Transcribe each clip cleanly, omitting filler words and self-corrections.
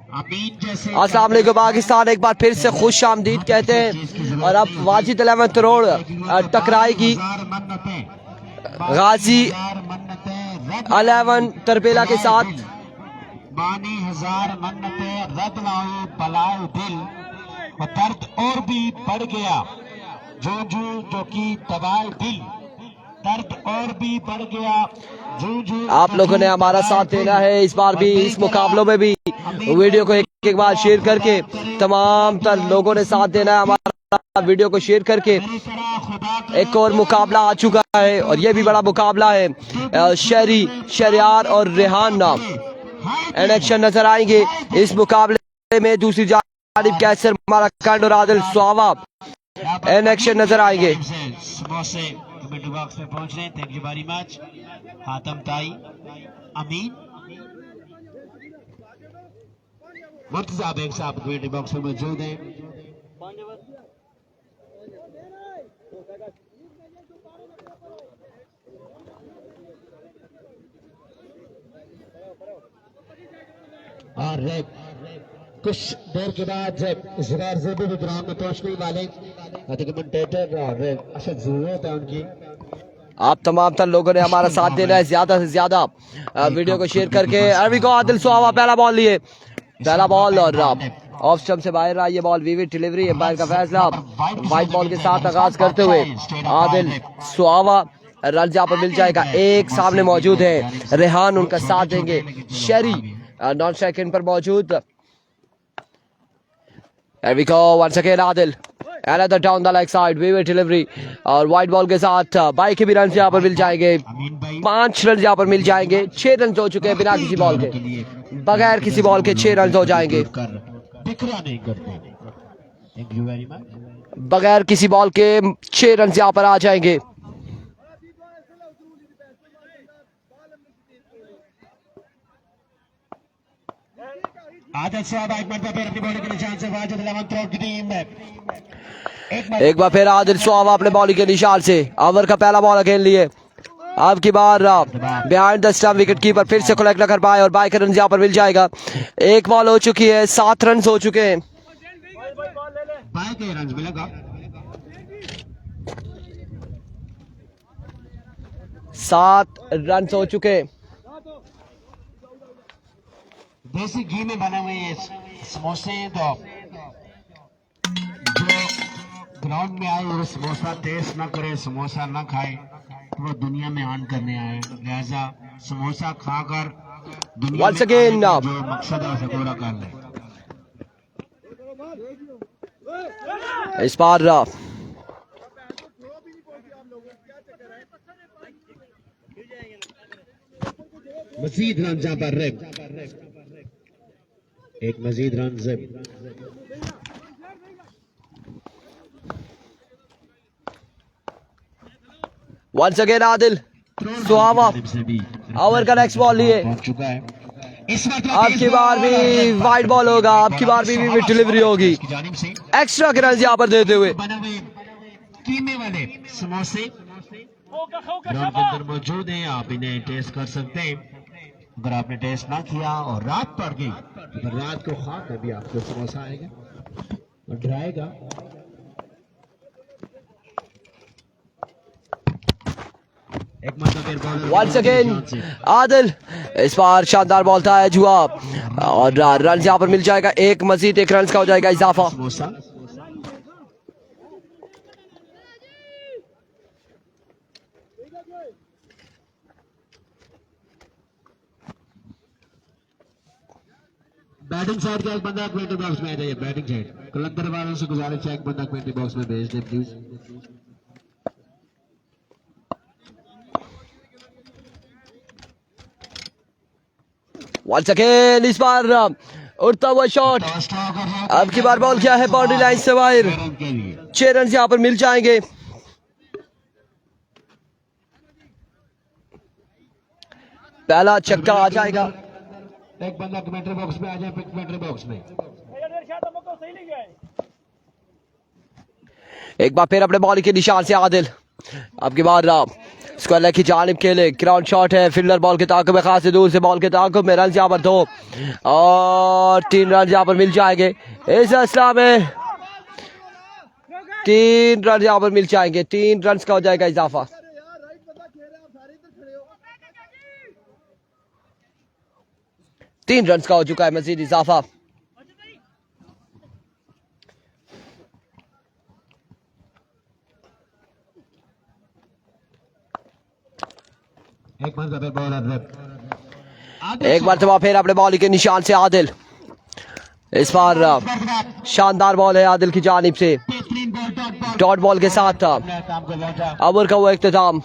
अस्सलाम वालेकुम पाकिस्तान, एक बार फिर से खुश आमदीद कहते हैं। और अब वाजिद 11 करोड़ टकराएगी गाजी 11 तरबेला के साथ। बानी हजार मन्नते रद लाए बलाए दिल और दर्द और भी बढ़ गया जो की दबाए दिल, दर्द और भी बढ़ गया जो आप लोगों ने हमारा साथ देना है इस बार भी, इस मुकाबलों में भी। वीडियो को एक बार शेयर करके तमाम तर लोगों ने साथ देना है हमारा। वीडियो को शेयर करके एक और मुकाबला आ चुका है और ये भी बड़ा मुकाबला है। शहरियार और रेहान नाम एंड एक्शन नजर आएंगे इस मुकाबले में। दूसरी जानिब कैसर माराकांड और आदिल स्वावा एंड एक्शन नजर आएंगे। कमेंट बॉक्स में पहुंच रहे हैं। Thank you very much. Hatim Tai, Amin, Murtaza Baig sahab comment box में मौजूद हैं। और कुछ देर के बाद ज़ुरैर ज़ेबी भी ग्राउंड में पहुंचने वाले कमेंटेटर और अशद ज़रूरत है उनकी। आप तमाम तर लोगों ने हमारा साथ देना है, ज्यादा से ज्यादा वीडियो को शेयर करके। अरबी को आदिल सुहावा पहला बॉल लिए, पहला बॉल और ऑफ स्टंप से बाहर आई ये बॉल। विविड डिलीवरी, एम्पायर का फैसला। वाइट बॉल के साथ आगाज करते हुए आदिल सुहावा रन जहाँ पर मिल जाएगा। एक सामने मौजूद है रेहान, उनका साथ देंगे। शहरी नॉन स्ट्राइक पर मौजूद। There we go once again Adil, another down the leg side, vivid delivery और वाइट बॉल के साथ बाई के भी रन यहाँ पर मिल जाएंगे। 5 रन यहाँ पर मिल जाएंगे। 6 रन हो चुके हैं बिना किसी बॉल के, बगैर किसी बॉल के 6 रन हो जाएंगे। बगैर किसी बॉल के 6 रन यहाँ पर आ जाएंगे। आदिल स्वाबा एक बार फिर अपनी बॉलिंग के निशान से वाजिद 11 करोड़ की टीम में एक बार फिर आदिल स्वाबा अपने बॉलिंग के निशान से ओवर का पहला बॉल खेल लिए। अब की बार behind the stump wicket keeper फिर से कलेक्ट न कर पाए और बाई का रन यहाँ पर मिल जाएगा। एक बॉल हो चुकी है, 7 रन हो चुके हैं। बाई के रन मिलेगा 7 रन हो चुके हैं। देसी घी में बने हुए ये समोसे तो जो ग्राउंड में आए वो समोसा टेस्ट ना करे, समोसा ना खाए तो वो दुनिया में आन करने आए। लिहाजा समोसा खाकर दुनिया Once again, में जो मकसद है उसे पूरा कर ले। इस बार मजीद रन जहां पर एक मजीद run once again Adil Suhawa over का नेक्स्ट बॉल लिए। अब की बार भी वाइड बॉल होगा, अब की बार भी डिलीवरी होगी। एक्स्ट्रा के रन यहाँ पर देते हुए कीमे वाले समोसे ग्राउंड के अंदर मौजूद हैं। आप इन्हें टेस्ट कर सकते हैं। अगर आपने टेस्ट ना किया और रात पड़ गई तो रात को ख्वाब में भी आपको समोसा आएगा और डराएगा। वंस अगेन आदिल, इस बार शानदार बॉल था जुआ और रन यहाँ पर मिल जाएगा। एक मजीद 1 रन का हो जाएगा इजाफा। बैटिंग साइड का एक बंदा कमेंट बॉक्स में आ जाइए। बैटिंग साइड कलंदर वालों से गुजारिश है एक बंदा कमेंट बॉक्स में भेज दे प्लीज। वंस अगेन इस बार उड़ता हुआ शॉट। अब की बार बॉल क्या है बाउंड्री लाइन से बाहर। 6 रन यहाँ पर मिल जाएंगे। पहला छक्का आ जाएगा। एक बंदा कमेंट्री बॉक्स में आ जाए। कमेंट्री बॉक्स में एक बार फिर अपने बॉलिंग के निशान से आदिल। अब की बार स्क्वायर की जानिब खेले, ग्राउंड शॉट है, फील्डर बॉल के ताक़ुब में, खास दूर से बॉल के ताक़ुब में, रन यहाँ पर 2 और 3 रन यहाँ पर मिल जाएंगे इस असला में। 3 रन यहाँ पर मिल जाएंगे, 3 रन का हो जाएगा इजाफा। तीन रन का हो चुका है मजीद इजाफा। एक मरतबा फिर अपने बॉलिंग के निशान से आदिल, इस बार शानदार बॉल है आदिल की जानिब से, डॉट बॉल के साथ ओवर का वो इख्तिताम।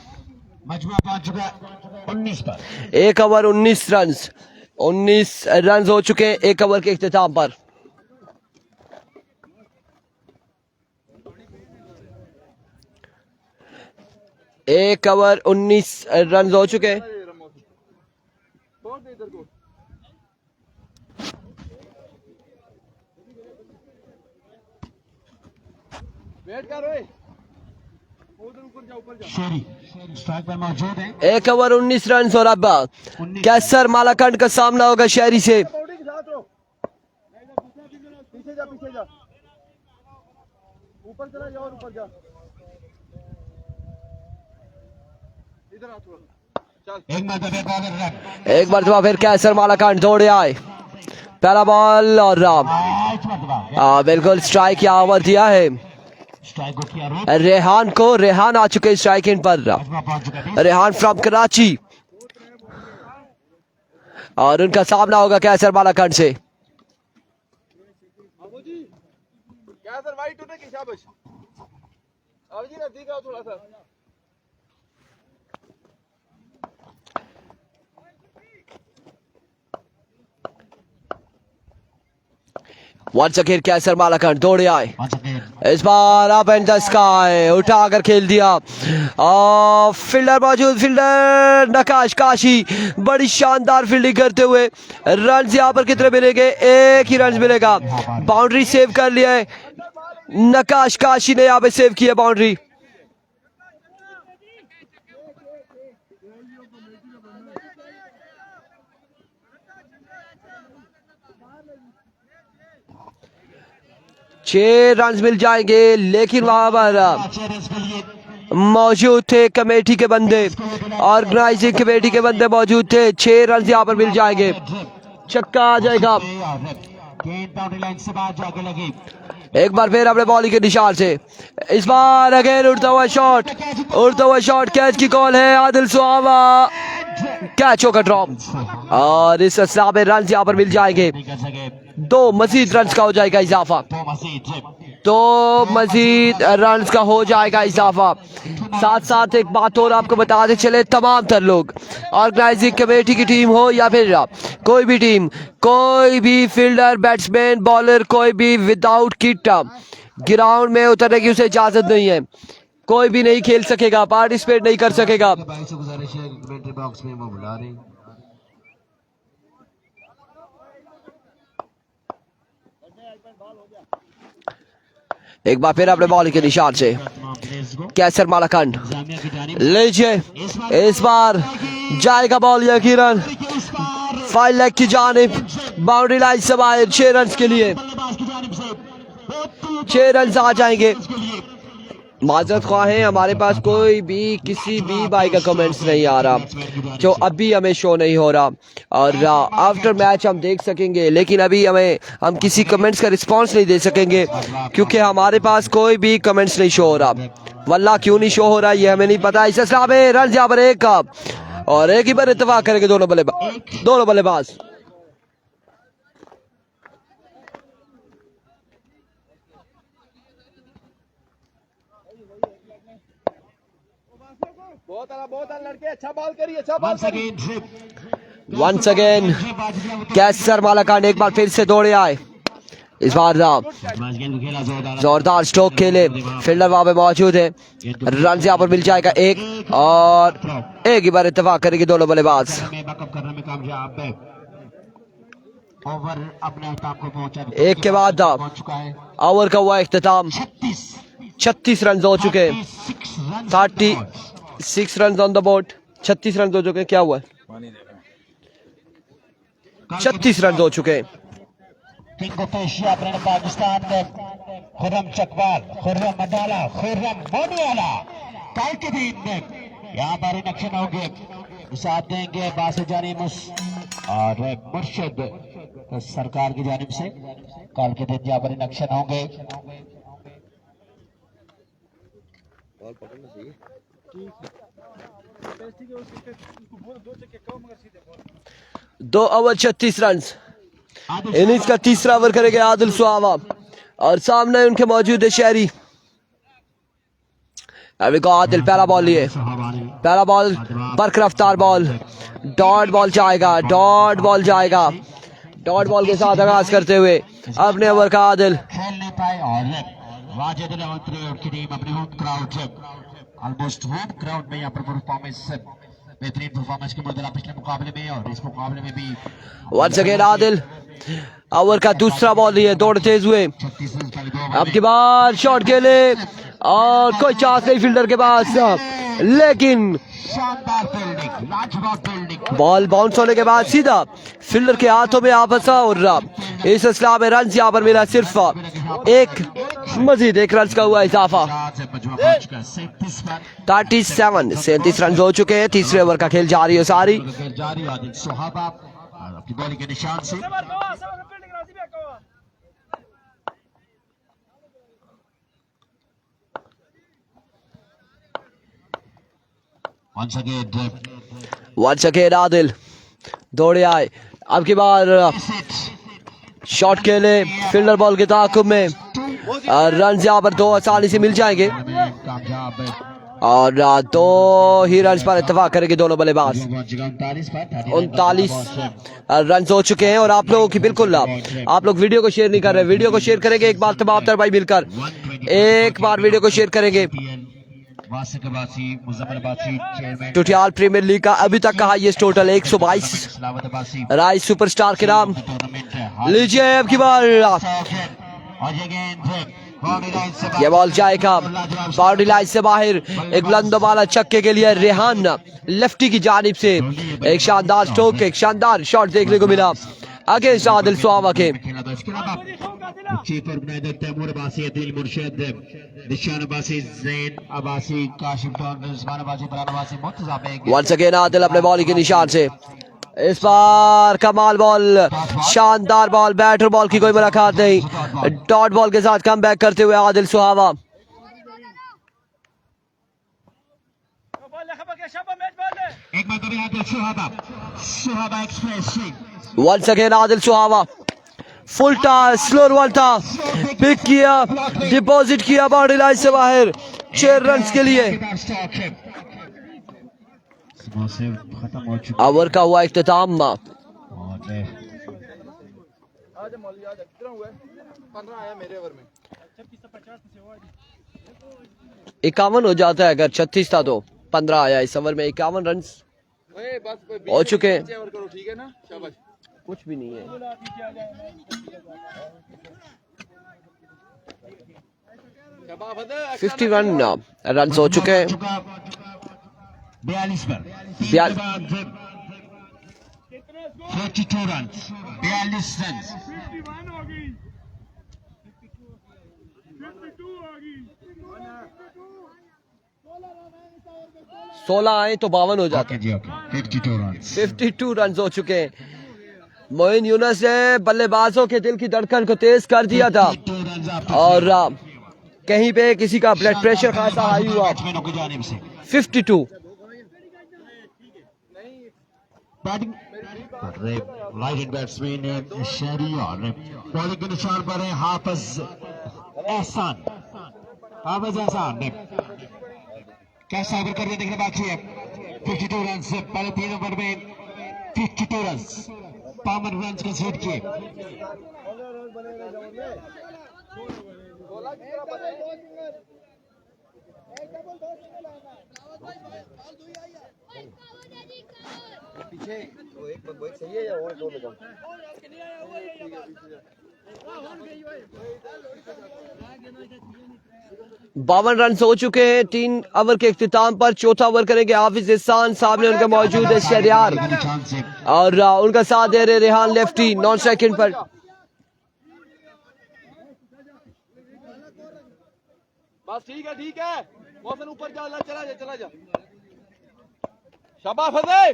1 ओवर 19 रन, 19 रन हो चुके हैं 1 ओवर के इख्तिताम पर। एक ओवर 19 रन हो चुके हैं। वेट कर ओए, स्ट्राइक पर मौजूद है। 1 ओवर 19 रन और अब कैसर मालाकंड का सामना होगा शहरी से। पीछे जा, पीछे जा, ऊपर चला जा और ऊपर जा, इधर आ थोड़ा। एक मरतबा फिर कैसर मालाकंड दौड़े आए, पहला बॉल और बिल्कुल स्ट्राइक यहाँ ओवर दिया है रेहान को। रेहान आ चुके स्ट्राइक इन पर, रेहान फ्रॉम कराची, और उनका सामना होगा कैसर मालाकंड से। क्या सर वाइट होने की शाबाश, अब जी नजदीक आओ थोड़ा सा। वंस अगेन कैसर मालाकंड दौड़े आए, इस बार अप एंड द स्काई उठाकर खेल दिया और फील्डर मौजूद, फील्डर नकाश काशी बड़ी शानदार फील्डिंग करते हुए रन यहाँ पर कितने मिलेंगे? 1 ही रन मिलेगा। बाउंड्री सेव कर लिया है नकाश काशी ने, यहाँ पे सेव किया बाउंड्री। छह रन मिल जाएंगे, लेकिन वहां पर मौजूद थे कमेटी के बंदे, ऑर्गेनाइजिंग कमेटी के बंदे मौजूद थे। 6 रन यहाँ पर मिल जाएंगे, छक्का आ जाएगा। एक बार फिर अपने बॉलिंग के निशान से, इस बार अगेन उड़ता हुआ शॉट, उड़ता हुआ शॉट, कैच की कॉल है आदिल सुहावा, कैच होगा ड्रॉप, और इस असला में रन यहाँ पर मिल जाएंगे। 2 मजीद रन का हो जाएगा इजाफा, 2 मजीद रन का हो जाएगा इजाफा। साथ साथ एक बात और आपको बताते चले, तमाम तर लोग ऑर्गेनाइजिंग कमेटी की टीम हो या फिर कोई भी टीम, कोई भी फील्डर, बैट्समैन, बॉलर, कोई भी विदाउट किट ग्राउंड में उतरने की उसे इजाजत नहीं है। कोई भी नहीं खेल सकेगा, पार्टिसिपेट नहीं कर सकेगा। एक बार फिर अपने बॉलिंग के निशान से कैसर मालाकंड लीजिए, इस बार जाएगा बॉल यकीनन 5 लेग की जानिब, बाउंड्री लाइन से बाहर। 6 रन के लिए 6 रन आ जाएंगे। माजरत ख्वाह है, हमारे पास कोई भी किसी भी भाई का कमेंट्स नहीं आ रहा, जो अभी हमें शो नहीं हो रहा, और आफ्टर मैच हम देख सकेंगे, लेकिन अभी हम किसी कमेंट्स का रिस्पांस नहीं दे सकेंगे क्योंकि हमारे पास कोई भी कमेंट्स नहीं शो हो रहा। वल्लाह क्यों नहीं शो हो रहा ये हमें नहीं पता। इस असला में रन यहाँ पर 1 और 1 ही पर इत्तेफाक करेंगे दोनों बल्लेबाज। बहुत लड़के, अच्छा बॉल करिए, अच्छा बॉल करिए। वंस अगेन कैसर मालाकंड एक बार फिर से दौड़े आए, इस बार जोरदार स्ट्रोक खेले, फील्डर वहां पे मौजूद है। रन यहाँ पर मिल जाएगा 1 और 1 ही बार इत्तेफाक करेंगे दोनों बल्लेबाज। एक के बाद ओवर का हुआ इख्तिताम। 36 रन हो चुके, 6 run on the board. 36 run हो चुके हैं। क्या हुआ है? 36 रन हो चुके हैं। किंग ऑफ एशिया पाकिस्तान में खुर्रम चकवाल, खुर्रम मंडाला, खुर्रम मोनियाला कल के दिन यहाँ पर इलेक्शन होंगे, साथ देंगे बासे जानी और मुर्शिद सरकार की जानिब से कल के दिन यहाँ पर इलेक्शन होंगे। 2 ओवर 36 रन। इनिंग्स का तीसरा ओवर करेंगे आदिल सुहावा और सामने उनके मौजूद है शहरी। आदिल पहला बॉल लिए, पहला बॉल बरक रफ्तार बॉल, डॉट बॉल जाएगा, डॉट बॉल जाएगा। डॉट बॉल के साथ आगाज करते हुए अपने ओवर का आदिल खेल नहीं पाए और वाजिद की टीम अपने home crowd almost home crowd में यहाँ पर परफॉर्मेंस बेहतरीन परफॉर्मेंस के मुद्दे पिछले मुकाबले में और इस मुकाबले में भी वंस अगेन आदिल ओवर का दूसरा बॉल लिए, दौड़ तेज हुए। अब की बार शॉट खेले और कोई चांस नहीं फील्डर के पास, लेकिन शानदार फील्डिंग, लाजवाब फील्डिंग। बॉल बाउंस होने के बाद सीधा फील्डर के हाथों में आ फंसा और इस सिलसिला में रन यहाँ पर मिला सिर्फ एक, मजीद एक रन का हुआ इजाफा। 37 रन हो चुके हैं। तीसरे ओवर का खेल जारी है सारी। आदिल सुहाबा अपनी बॉलिंग के निशान से वंस अगेन आदिल दौड़े आए। अब की बार शॉट खेले फील्डर बॉल के ताकुब में, रन यहाँ पर 2 आसानी से मिल जाएंगे और 2 ही रन पर इत्तेफाक करेंगे दोनों बल्लेबाज। 39 रन हो चुके हैं और आप लोगों की बिल्कुल आप लोग वीडियो को शेयर नहीं कर रहे। वीडियो को शेयर करेंगे एक बार तमाम भाई मिलकर, एक बार वीडियो को शेयर करेंगे। टुटियाल प्रीमियर लीग का अभी तक का हाईएस्ट टोटल 122 राइस सुपरस्टार के नाम। लीजिए अब की बार ये बॉल जाएगा बाउंड्री लाइन से बाहर। एक बुलंद बाला छक्के के लिए रेहान लेफ्टी की जानिब से एक शानदार स्ट्रोक, एक शानदार शॉट देखने को मिला अगेंस्ट आदिल सुहावा के। Chief organizer Taimur Abbasi, Adeel Murshid, Nishan Abbasi, Zain Abbasi, Kashif Don, Rizwan Abbasi, Baran Abbasi, Murtaza Baig. Once again Adil अपने बॉलिंग के निशान से। इस बार कमाल बॉल, शानदार बॉल, बैटर बॉल की कोई मुलाकात नहीं। डॉट बॉल के साथ कम बैक करते हुए आदिल सुहावा। एक बार Adil Suhaba, Suhaba express once again Adil Suhawa full toss, slower ball था, पिक किया, डिपॉजिट किया बाउंड्री लाइन से बाहर 6 रन के लिए। ओवर का हुआ इख्तिताम। 51 हो जाता है, अगर 36 था तो 15 आया। इस ओवर में 51 रन हो चुके हैं। ठीक है ना, शाबाश। कुछ भी नहीं है। 51 रन हो चुके हैं। 42 पर 42 रन, 42 रन। 16 आए तो 52 हो जाते हैं। 52 रन हो चुके हैं। मोइन यूनुस ने बल्लेबाजों के दिल की धड़कन को तेज कर दिया था और कहीं पे किसी का ब्लड प्रेशर खासा हाई हुआ। 52 राइट बैट्समैन शहरी और बॉलिंग के निशान पर है हाफिज एहसान। कैसा ओवर करने देखने बाकी है। 52 रन से पहले 3 ओवर में 52 रन, 52 रन कंसीड किए। पीछे वो एक सही है या और दो लगाऊं? 52 रन हो चुके हैं 3 ओवर के इख्तिताम पर। चौथा ओवर करेंगे हाफिज एहसान, सामने उनका मौजूद है शहरियार और उनका साथ दे रहे रेहान लेफ्टी नॉन स्ट्राइकिंग पर। बस ठीक है मोहसिन ऊपर चला जा शाबाश फतेह।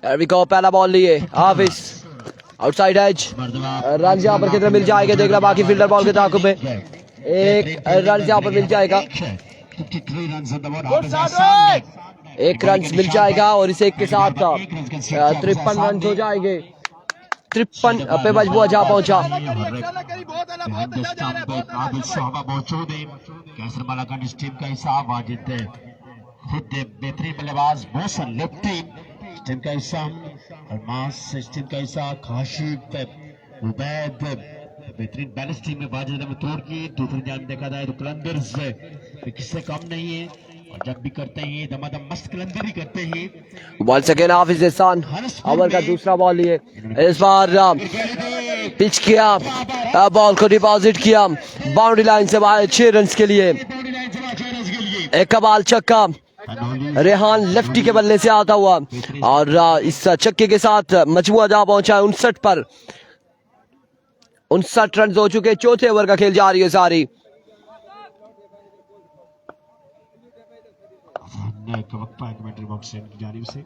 There we go, पहला बॉल लिए हाफिज आउटसाइड एज। रन यहाँ पर कितना मिल जाएगा देखना, बाकी फील्डर बॉल के ताकुब में एक रन यहाँ पर मिल जाएगा, 1 रन मिल जाएगा और इस एक के साथ 53 रन हो जाएंगे। 53 पे मजबूर जा पहुंचा। टीम का हिस्सा वाजिद बेहतरीन बल्लेबाज मोहसिन लेफ्टी टीम का हिस्सा, टीम का हिस्सा काशिफ उबैद बेहतरीन बैलेंस टीम में वाजिद में तोड़ की। दूसरी जान देखा जाए तो कलंदर्स किससे कम नहीं है और जब भी करते हैं दमादम मस्त कलंदर ही करते हैं। बॉल सेकेंड हाफिज एहसान, ओवर का दूसरा बॉल लिए, इस बार पिच किया, बॉल को डिपॉजिट किया बाउंड्री लाइन से बाहर 6 रन के लिए। एक कबाल छक्का रेहान लेफ्टी के बल्ले से आता हुआ और इस छक्के के साथ मजमुआ जा पहुंचा 59 पर। 59 रन हो चुके, चौथे ओवर का खेल जारी है सारी। कमेंट्री बॉक्स की जानिब से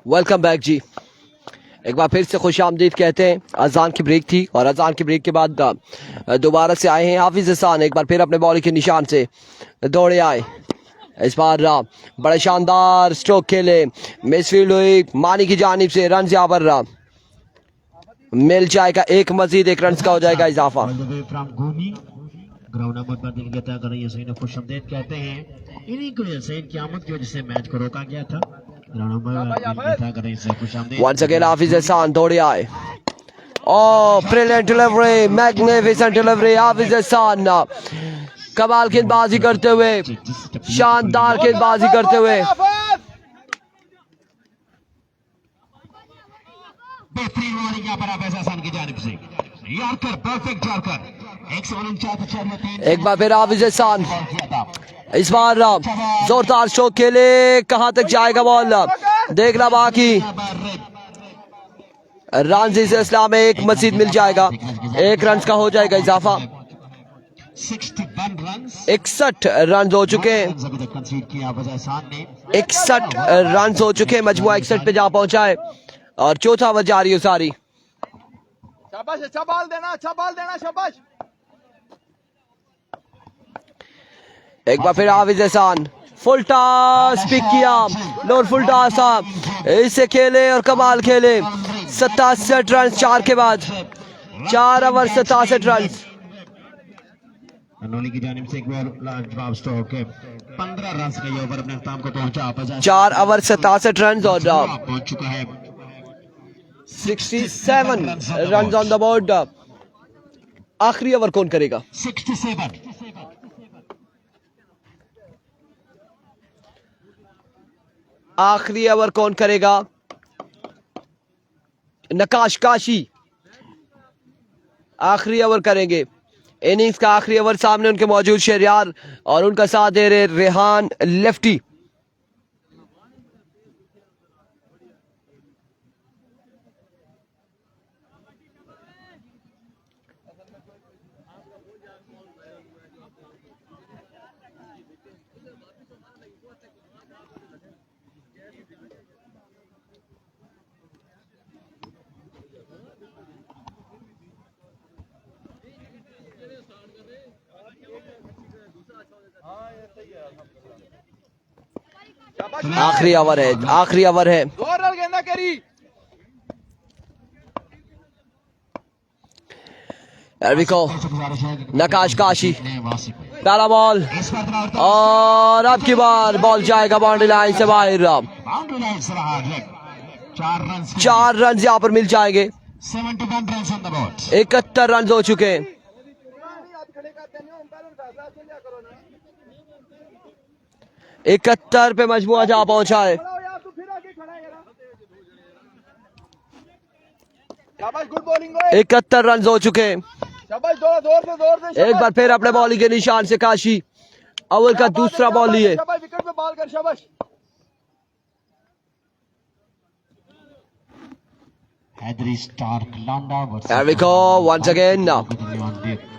वेलकम बैक जी, एक बार फिर से खुश आमदीद कहते हैं। अजान की ब्रेक थी और अजान की ब्रेक के बाद दोबारा से आए हैं हाफिज एहसान। एक बार फिर अपने बॉलिंग के निशान से दौड़े आए। इस बार बड़ा शानदार स्ट्रोक खेले, मिसफील्ड हुई मानी की जानिब से, रन यहाँ पर मिल जाएगा एक मजीद, एक रन का हो जाएगा इजाफा। All the way from Gumi, ground number पर दिल कहता कर रही है खुशआमदीद कहते हैं। इन्हीं को जैसे क़यामत की वजह से मैच को रोका गया था। ग्राउंड नंबर पर दिल कहता कर रही है खुशआमदीद। Once again हाफिज एहसान दौड़े आए। Oh, brilliant delivery, magnificent delivery, हाफिज एहसान कमाल गेंदबाजी करते हुए, शानदार गेंदबाजी करते हुए। बेहतरीन बॉलिंग यहाँ पर हाफिज एहसान की जानिब से, यॉर्कर, परफेक्ट यॉर्कर, 149 एक बार फिर हाफिज एहसान इस बार जोरदार स्ट्रोक खेले, कहां तक जाएगा बॉल देखना बाकी। रांझी से इस्लाम में एक मजीद मिल जाएगा, एक रन का हो जाएगा इजाफा। 61 रन हो चुके हैं, 61 रन हो चुके हैं, मजमुआ 61 पे जा पहुंचा है और चौथा ओवर जारी है सारी। शाबाश, अच्छा बॉल देना, अच्छा बॉल देना, शाबाश। एक बार फिर हाफिज एहसान फुल टॉस पिक किया, लोअर फुल टॉस इससे खेले और कमाल खेले। 67 रन 4 के बाद, 4 ओवर 67 रन। नोली की जानिब से एक बार जवाब स्ट्रोक है, 15 रन का ये ओवर अपने इख्तिताम को पहुंचा। 4 ओवर 67 रन और पहुंच चुका है 67 रन ऑन द बोर्ड। आखिरी ओवर कौन करेगा? 67। आखिरी ओवर कौन करेगा? नकाश काशी आखिरी ओवर करेंगे। इनिंग्स का आखिरी ओवर सामने उनके मौजूद शहरयार और उनका साथ दे रहे रेहान लेफ्टी। आखिरी ओवर है, आखिरी ओवर है। गेंदा करी नकाश काशी पहला बॉल और अब की बार बॉल जाएगा बाउंड्री लाइन से बाहर। 4 रन यहाँ पर मिल जाएंगे। 71 रन हो चुके हैं। 71 पे मजमुआ जा पहुंचा है। गुड बॉलिंग, 71 रन हो चुके हैं। जोर से एक बार फिर अपने बॉलिंग के निशान से काशी ओवर का दूसरा बॉल लिए। विकेट पे बॉल कर, शाबाश। हैदरी स्टार्क लांडा Here we go once again.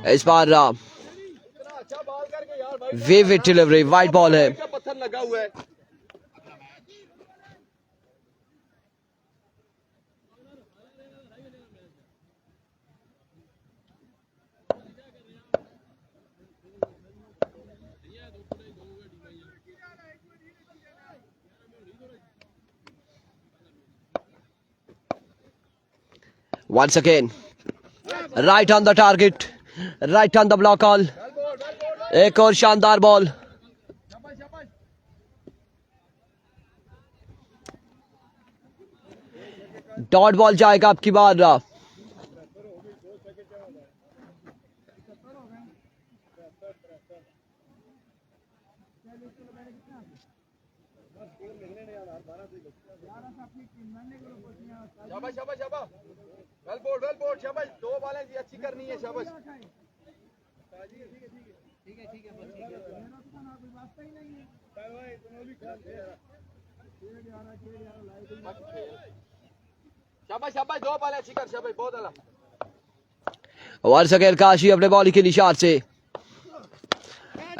इस बार अच्छा बॉल करके यार भाई, विविड डिलीवरी, वाइड बॉल है। क्या पत्थर लगा हुआ है। Once again, right on the target, right on the block all. एक और शानदार बॉल। डॉट बॉल जाएगा आपकी बार। शाबाश शाबाश शाबाश, वेल बोल्ड शाबाश। 2 बॉलें अच्छी करनी है, शाबाश। शाबाश शाबाश, 2 बॉलें अच्छी कर, शाबाश, बहुत अला। वंस अगेन काशी अपने बॉलिंग के निशान से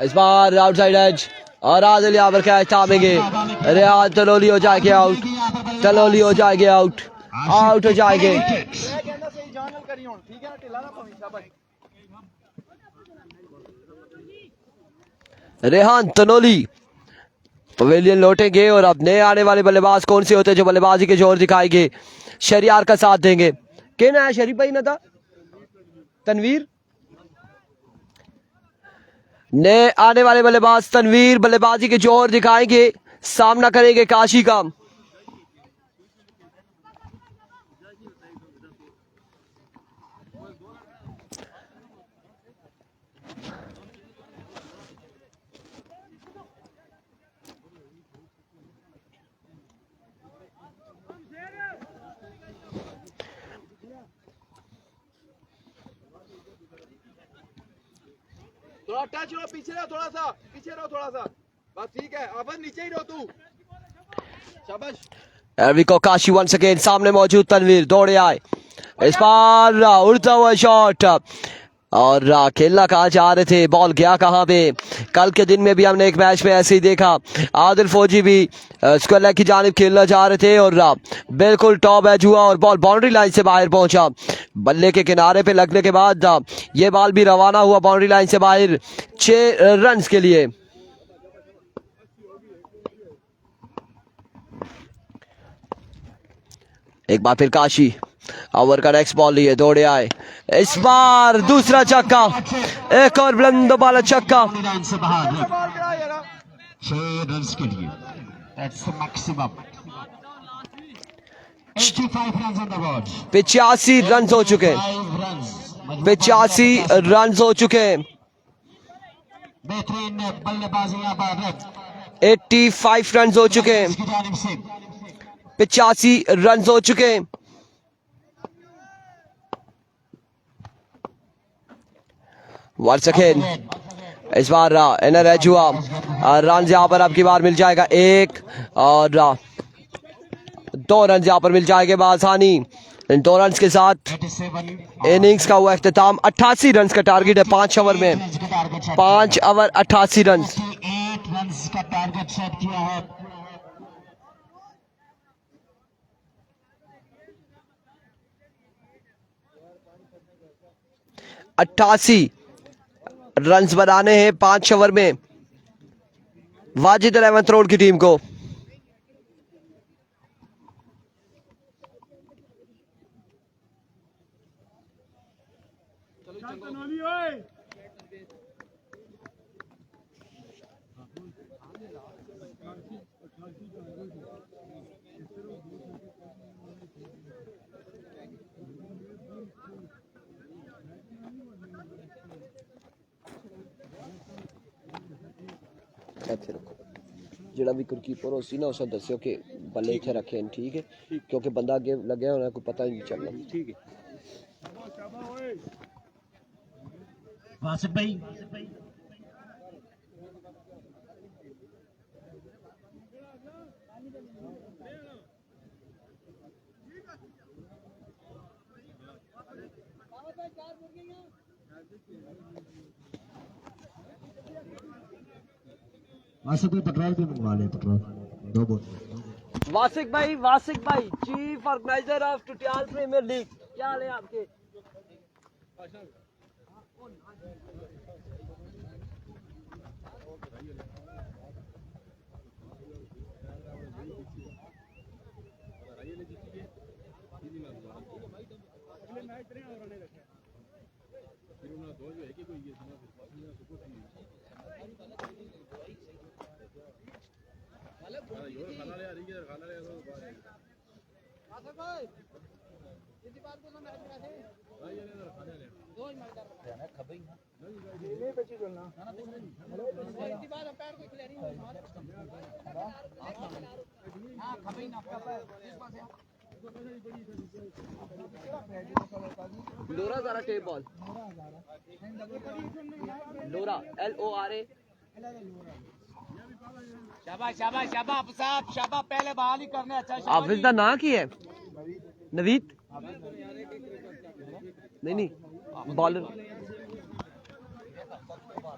इस बार आउटसाइड एज और आदिल यहाँ पर कैच थामेंगे। रेहान तनोली हो जाएंगे आउट, तनोली हो जाएंगे आउट, आउट हो जाएंगे। रेहान तनोली पवेलियन लौटेंगे और अब नए आने वाले बल्लेबाज कौन से होते हैं जो बल्लेबाजी के जोर दिखाएंगे, शहरयार का साथ देंगे। केन आया शरीफ भाई ना था तनवीर ने आने वाले बल्लेबाज तनवीर बल्लेबाजी के जोर दिखाएंगे, सामना करेंगे काशी का। थोड़ा टच रहो, पीछे रहो, थोड़ा सा पीछे रहो, थोड़ा सा बस ठीक है। अब नीचे ही रहो तू, शाबाश। एरविको काशी वंस अगेन, सामने मौजूद तनवीर दौड़े आए, इस बार उड़ता हुआ शॉट और खेलना कहाँ जा रहे थे, बॉल गया कहाँ पे। कल के दिन में भी हमने एक मैच में ऐसे ही देखा, आदिल फौजी भी स्क्वायर लेग की जानिब खेलना चाह रहे थे और बिल्कुल टॉप एज हुआ और बॉल बाउंड्री लाइन से बाहर पहुंचा। बल्ले के किनारे पे लगने के बाद ये बॉल भी रवाना हुआ बाउंड्री लाइन से बाहर 6 रन के लिए। एक बार फिर काशी ओवर का नेक्स्ट बॉल लिए दौड़े आए, इस बार दूसरा छक्का, एक और बुलंद वाला छक्का। मैदान से बाहर 6 रन के लिए, that's the maximum. 85 run on the board, 85 run हो चुके हैं, 85 रन हो चुके हैं। बेहतरीन बल्लेबाजी यहाँ पर 85 रन हो चुके हैं, की जानिब से 85 रन हो चुके हैं। वंस अगेन इस बार इनर एज हुआ, रन यहाँ पर अब की बार मिल जाएगा 1 और 2 रन यहाँ पर मिल जाएंगे बआसानी। इन 2 रन के साथ 87 इनिंग्स का हुआ अख्ताम। 88 रन का टारगेट है 5 ओवर में, 5 ओवर 88 रन। 8 रन का टारगेट सेट किया है। अट्ठासी रन्स बनाने हैं 5 ओवर में वाजिद 11th रोड की टीम को। ਜਿਹੜਾ ਵੀ कीपर उसी ना उसे दस्यो कि बल्ले इत्थे रखे हैं, ठीक है, क्योंकि बंदा अगे लगे होना कोई पता ही नहीं चलना। ठीक है वासिफ भाई, वासिफ भाई पेट्रोल भी मंगवा ले, पेट्रोल 2 बोतल। वासिक भाई chief organizer of Tutiyal premier league, क्या हाल है आपके? लोरा ज़रा टेप बॉल, लोरा LORA। शाबाश शाबाश शाबाश साहब, शाबाश, पहले बहाल ही करने। अच्छा हाफिज का नाम की है नवीद, नहीं बॉलर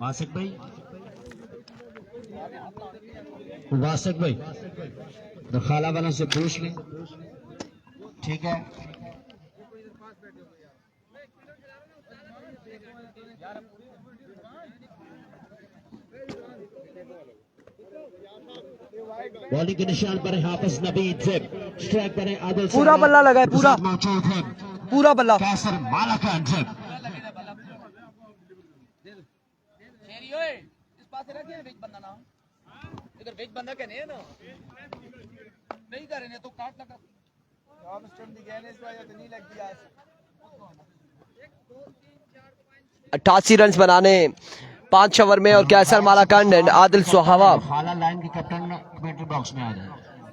वासिक भाई, वासिक भाई तो खाला वालों से पूछ लें, ठीक है। बॉलिंग के निशान पर हाफिज नबीद से स्ट्राइक पर आदिल पूरा बल्ला लगा है पूरा। मौजूद है पूरा बल्ला। कैसर मालाकान ड्रिप शेरी ओए इस पास रखिए बीच बंदा ना इधर बीच बंदा के नहीं है ना नहीं करे तो काट लगा ऑफ स्टंप दी गए ने इस वजह से नहीं लग दिया 88 रन बनाने 5 ओवर में और कैसर मालाकान एंड आदिल सुहावा हाला लाइन के कैप्टन कमेंट्री बॉक्स में आ जाए।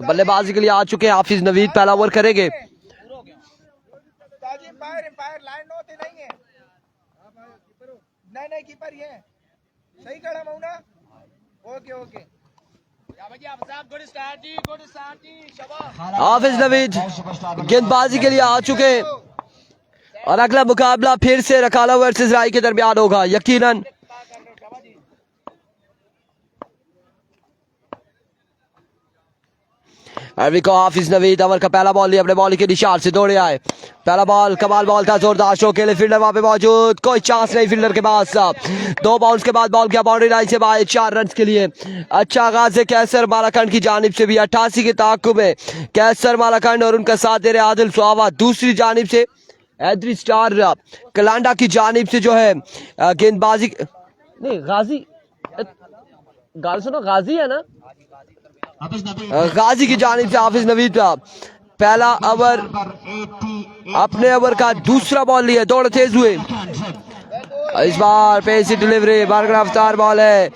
बल्लेबाजी के लिए आ चुके हैं। हाफिज नवीद पहला ओवर करेंगे। ताजी एम्पायर लाइन होते नहीं है नहीं कीपर ही है सही खड़ा मऊना ओके ओके गुड स्टार्ट जी शाबाश। हाफिज नवीद गेंदबाजी के लिए आ चुके हैं और अगला मुकाबला फिर से रकाला वर्सेस राय के दरमियान होगा यकीनन। को हाफिज नवीद ओवर का पहला बॉल लिया अपने बॉल के निशान से दौड़े आए। पहला बॉल कमाल बॉल था, जोरदार शो के लिए फील्डर वहां पे मौजूद, कोई चांस नहीं फील्डर के पास। 2 बाउंस के बाद बॉल किया बाउंड्री लाइन से बाहर 4 रन के लिए। अच्छा आगाज है कैसर मालाकान की जानिब से भी। 88 के ताक़ुब में कैसर मालाकान और उनका साथ दे रहे आदिल सुहावा। दूसरी जानिब से हैदरी स्टार कलांडा की जानिब से जो है गेंदबाजी नहीं गाजी गाल सुनो गाजी है ना गाजी की जानिब से हाफिज नवीद का पहला ओवर अपने ओवर का दूसरा बॉल लिया, दौड़ तेज हुए। इस बार पेसी डिलीवरी बरकरार रफ्तार बॉल है,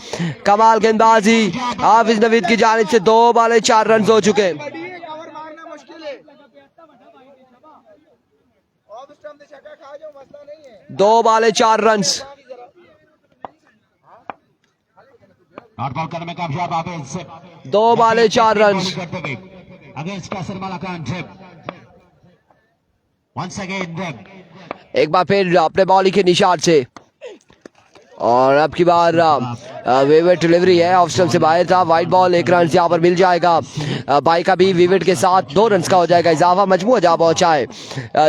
कमाल गेंदबाजी हाफिज नवीद की जानिब से। 2 बॉल 4 रन हो चुके हैं। कवर मारना मुश्किल है ऑफ स्टंप से छक्का खा जाओ मसला नहीं है 2 बॉल 4 रन। नॉट बॉल करने में कामयाब हाफिज 2 बॉल 4 रन अगेंस्ट कैसर मालाकान ड्रिप वंस अगेन ड्रिप। एक बार फिर अपने बॉल के निशान से और अब की बार विवेट डिलीवरी है, ऑफ स्टंप से बाहर था। वाइड बॉल 1 रन यहाँ पर मिल जाएगा। बाई का भी विवेट के साथ 2 रन का हो जाएगा इजाफा। मजमूआ जा पहुंचा है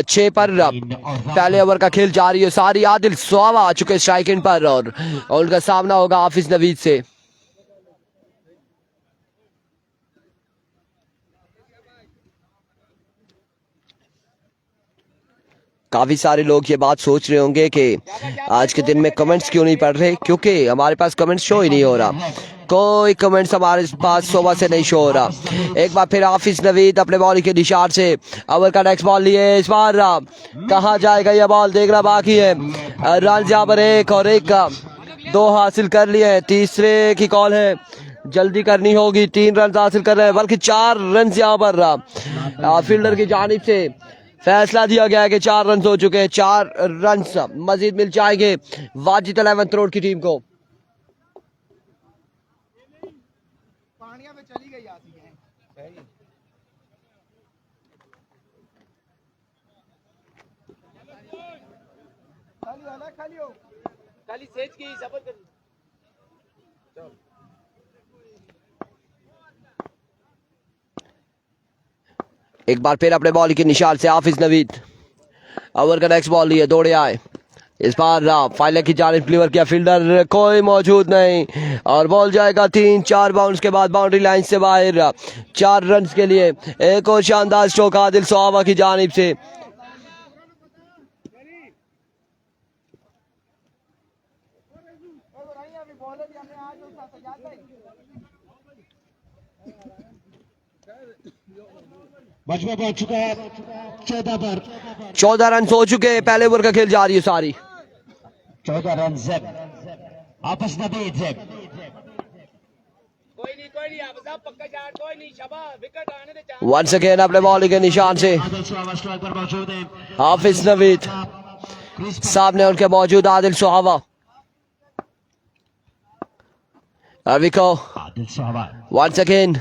6 पर। पहले ओवर का खेल जारी है, सारी आदिल सुहावा आ चुके स्ट्राइक इन पर और उनका सामना होगा हाफिज नवीद से। काफी सारे लोग ये बात सोच रहे होंगे कि आज के दिन में कमेंट्स क्यों नहीं पढ़ रहे, क्योंकि हमारे पास कमेंट्स शो ही नहीं हो रहा। कोई कमेंट्स हमारे पास सुबह से नहीं शो हो रहा। एक बार फिर हाफिज नवीद अपने बॉल के निशान से ओवर का नेक्स्ट बॉल लिए। इस बार कहाँ जाएगा यह बॉल देखना बाकी है। रन यहाँ पर 1 और 1 का 2 हासिल कर लिए हैं। तीसरे की कॉल है, जल्दी करनी होगी। 3 रन हासिल कर रहे हैं, बल्कि 4 रन यहाँ पर फील्डर की जानिब से फैसला दिया गया है कि 4 रन हो चुके हैं। 4 रन मजीद मिल जाएंगे वाजिद 11 करोड़ की टीम को। पानिया में चली गई आती है सही खाली आना खाली हो खाली सेज की जबर कर एक बार फिर अपने बॉल के निशान से हाफिज नवीद ओवर का नेक्स्ट बॉल लिए, दौड़े आए। इस बार फाइनल की जानिब डिलीवर किया, फील्डर कोई मौजूद नहीं और बॉल जाएगा 3-4 बाउंस के बाद बाउंड्री लाइन से बाहर 4 रन के लिए। एक और शानदार स्ट्रोक आदिल सुहावा की जानिब से। मजबूर पहुंच चुका है 14 पर। 14 रन हो चुके हैं। पहले ओवर का खेल जारी है सारी। 14 रन जेब आपस नवीद जेब कोई नहीं आप साहब पक्का चार कोई नहीं शाबाश विकेट आने दे चार। वंस अगेन अपने बॉल के निशान से आदिल सुहावा स्ट्राइक पर मौजूद है। हाफिज नवीद, सामने उनके मौजूद आदिल सुहावा। अविको आदिल सुहावा वंस अगेन,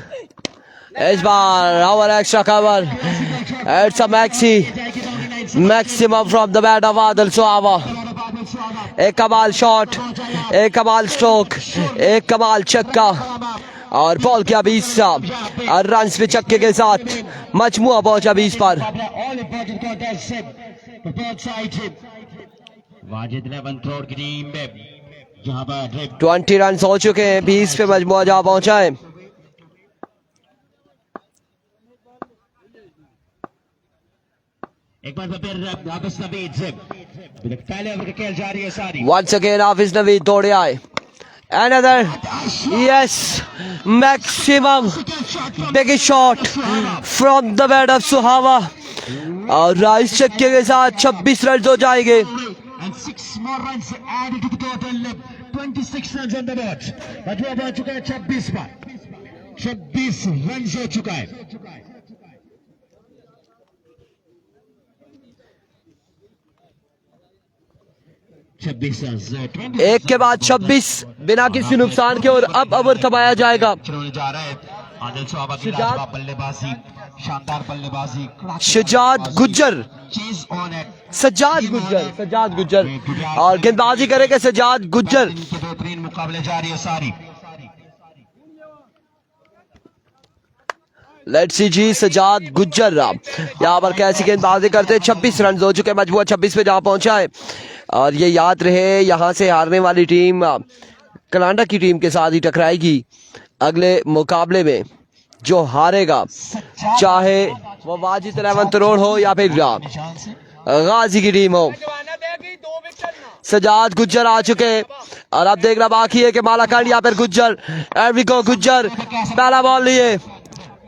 इस बार over extra cover. It's a maximum from the bat off Adil Suhawa. एक कमाल शॉट, एक कमाल स्ट्रोक, एक कमाल छक्का और बॉल किया 20 रन पे छक्के के साथ। मजमुआ पहुंचा 20 पर। वाजिद 11 करोड़ की टीम में जहां पर 20 रन हो चुके हैं, 20 पे मजमुआ जहां पहुंचा है। एक बार फिर वापस नवीद से पहले ओवर का खेल जारी है सारी। Once again, Hafiz Naveed दौड़े आए. Another, yes, maximum big shot from the bat of Suhava. और राइस छक्के के साथ 26 रन हो जाएंगे. And 6 more runs added to the total. 26 runs on the board. बजवा पहुंच चुका है 26 पर. 26 रन हो चुका है. 26 रन. एक के बाद 26 बिना किसी नुकसान के. और अब ओवर थमाया जाएगा. होने जा रहा है आदिल सुहावा की लाजवाब बल्लेबाजी, शानदार बल्लेबाजी. शुजात गुज्जर, चेज ऑन है सज्जाद गुज्जर और गेंदबाजी करेंगे सज्जाद गुज्जर. के बेहतरीन मुकाबले जारी है सारी. लेट्स सी जी सज्जाद गुज्जर यहाँ पर कैसी गेंदबाजी करते. 26 रन हो चुके. मजबूआ 26 पे जहाँ पहुंचा है. और ये याद रहे, यहाँ से हारने वाली टीम कनाडा की टीम के साथ ही टकराएगी अगले मुकाबले में. जो हारेगा, चाहे वो वाजिद रेवंत तरोड़ हो या फिर गाजी की टीम हो. सज्जाद गुज्जर आ चुके हैं और अब देखना बाकी है कि मालाकांड या फिर गुज्जर. एविको गुज्जर पहला बॉल लिए.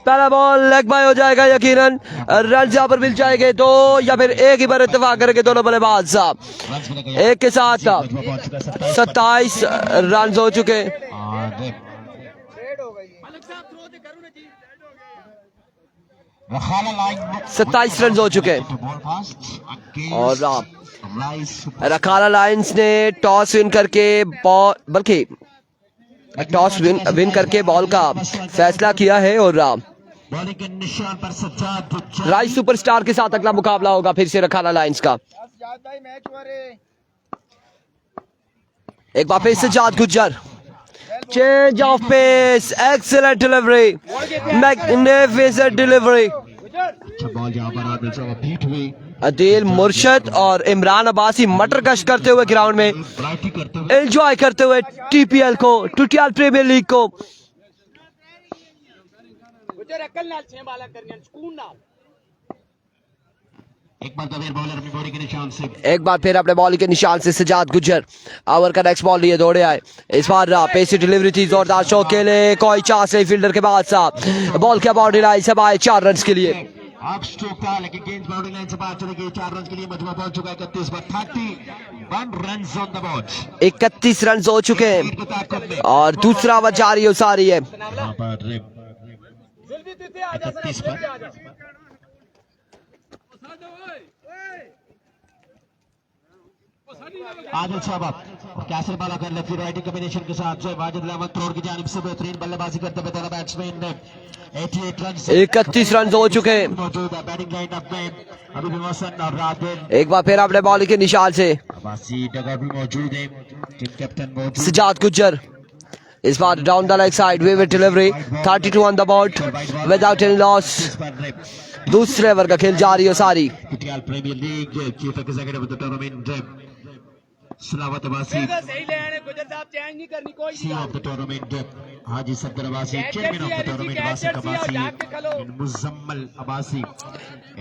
पहला बॉल लेग बाय हो जाएगा यकीनन. रन यहाँ पर मिल जाएंगे दो या फिर एक ही पर इत्तेफाक करेंगे दोनों बल्लेबाज. एक के साथ 27 रन हो चुके. 27 रन हो चुके. और रखाला लायंस ने टॉस विन करके बॉल, बल्कि टॉस विन करके बॉल का फैसला किया है. और बॉलिंग के निशान पर सज्जाद राइस सुपरस्टार के साथ अगला मुकाबला होगा फिर से रखाला लायंस का. एक बार फिर Sajjad Gujjar. Change of pace, excellent delivery, magnificent delivery. Ball जहां पर आदिल सुहावा बीट हुई. अदील मुर्शद और इमरान अब्बासी मटर कश करते हुए ग्राउंड में वैरायटी करते हुए एंजॉय करते हुए टीपीएल को, टूटियाल प्रीमियर लीग को. एक बार तो फिर बॉलर अपनी बॉडी के निशान से. एक बार फिर अपने बॉलिंग के निशान से सज्जाद गुज्जर ओवर का नेक्स्ट बॉल लिए दौड़े आए. इस बार पेसी डिलीवरी थी जोरदार शॉट के लिए. कोई चांस नहीं फील्डर के बाद साहब. बॉल के बाउंड्री लाइन से आए 4 रन के लिए. आप स्ट्रोक था लेकिन गेंद बाउंड्री लाइन से बाहर चली गई. 4 रन के लिए मजबूर पहुंच चुका है. 31 पर 31 run on the board. 31 run हो चुके हैं और दूसरा ओवर जारी हो सारी है. यहां पर 31 पर आदिल सुहावा कैसल बाला कर लेफ्ट राइट कॉम्बिनेशन के साथ जो वाजिद रेवंत तरोड़ की जानिब से बेहतरीन बल्लेबाजी करते हुए दोनों बैट्समैन ने 88 रन 31 रन हो चुके हैं. मौजूद है बैटिंग लाइनअप में. अभी भी मोहसन और रादिल एक बार फिर अपने बॉलिंग के निशान से अब्बासी डगआउट भी मौजूद है. टीम कैप्टन मौजूद. सज्जाद गुज्जर इस बार down the leg side vivid delivery. 32 on the board without any loss. दूसरे ओवर का खेल जारी हो सारी. Tutiyal premier league chief executive of the tournament Salawat Abbasi, CEO of the tournament Haji Safdar Abbasi, chairman of the tournament Wasiq Abbasi, Muzammil Abbasi.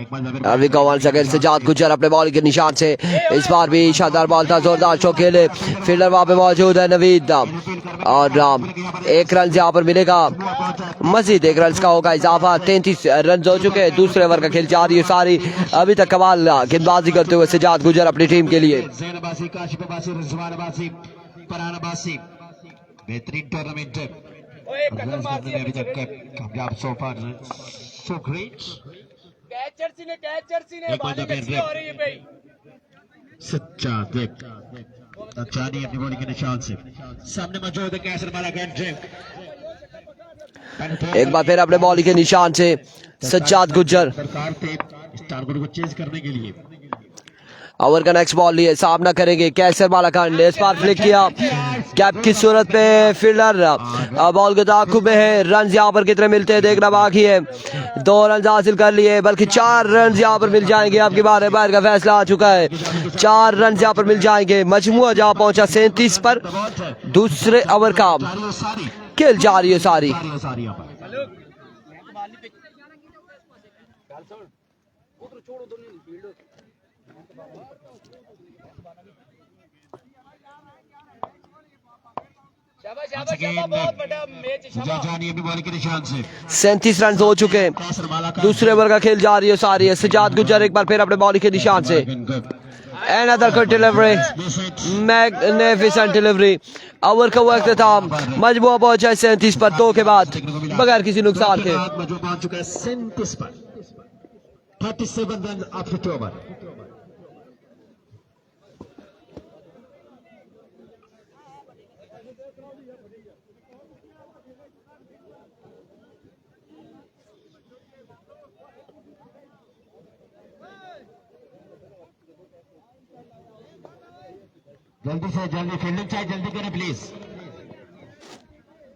एक बार अभी कौन सेकंड सज्जाद गुज्जर अपने बॉल के निशान से. इस बार भी शानदार बॉल था, जोरदार शॉट खेले. फील्डर वहां पे मौजूद है नवीद और 1 रन यहाँ पर मिलेगा. मजीद 1 रन का होगा इजाफा. 33 रन हो चुके. दूसरे ओवर का खेल जारी है सारी. अभी तक कमाल गेंदबाजी करते हुए सज्जाद गुज्जर अपनी टीम के लिए. रिजवान अब्बासी, फरहान अब्बासी बेहतरीन टूर्नामेंट अभी तक कामयाब सो फार. So great. सज्जाद जानी अपनी बॉलिंग के निशान से. सामने मौजूद है कैसर मालाकांड. एक बार फिर अपने बॉलिंग के निशान से सज्जाद गुज्जर सरकार थे इस टारगेट को चेंज करने के लिए. ओवर का नेक्स्ट बॉल लिए सामना करेंगे कैसर मालाकांड ने. इस बार फ्लिक किया कैप की सूरत पे. फील्डर बॉल के ताक़ुब में है. रन यहाँ पर कितने मिलते हैं देखना बाकी है. 2 रन हासिल कर लिए बल्कि 4 रन यहाँ पर मिल जाएंगे. आपकी बार बाहर का फैसला आ चुका है. 4 रन यहाँ पर मिल जाएंगे. मजमुआ जहाँ पहुंचा 37 पर. दूसरे ओवर का खेल जारी है सारी. शाबाश शाबाश शाबाश बहुत बड़ा मैच शाबाश जानी अभी बॉल के निशान से 37 रन हो चुके हैं। दूसरे ओवर का खेल जारी है सारी है। सजाद गुजर एक बार फिर अपने बॉलिंग के निशान से। Another good delivery, magnificent delivery। Over का वक्त था, मजबूर पहुंचा 37 पर 2 के बाद बगैर किसी नुकसान के। मजबूर पहुंच चुका है 37 पर 37 रन आफ्टर 2 ओवर। जल्दी से जल्दी फील्डिंग चाहिए, जल्दी करें प्लीज।